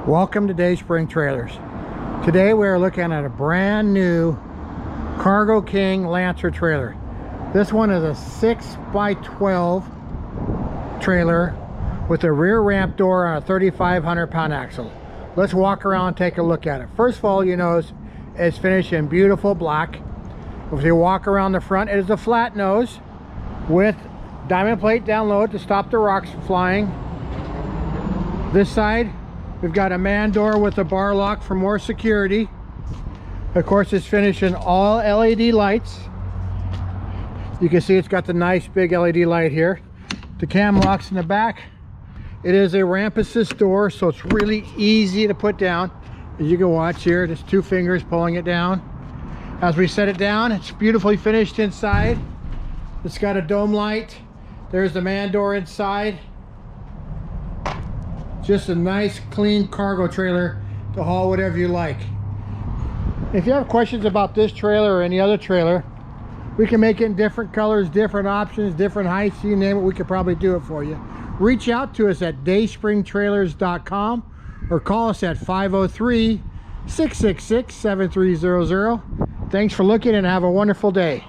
Welcome to Dayspring Trailers. Today we are looking at a brand new Cargo King Lancer trailer. This one is a 6x12 trailer with a rear ramp door on a 3,500 pound axle. Let's walk around and take a look at it. First of all, you notice it's finished in beautiful black. If you walk around the front, it is a flat nose with diamond plate down low to stop the rocks from flying. This side, we've got a man door with a bar lock for more security. Of course, it's finished in all LED lights. You can see it's got the nice big LED light here. The cam locks in the back. It is a ramp assist door, so it's really easy to put down. As you can watch here, just 2 fingers pulling it down. As we set it down, it's beautifully finished inside. It's got a dome light. There's the man door inside. Just a nice clean cargo trailer to haul whatever you like. If you have questions about this trailer or any other trailer, we can make it in different colors, different options, different heights. You name it, we could probably do it for you. Reach out to us at dayspringtrailers.com or call us at 503-666-7300. Thanks for looking and have a wonderful day.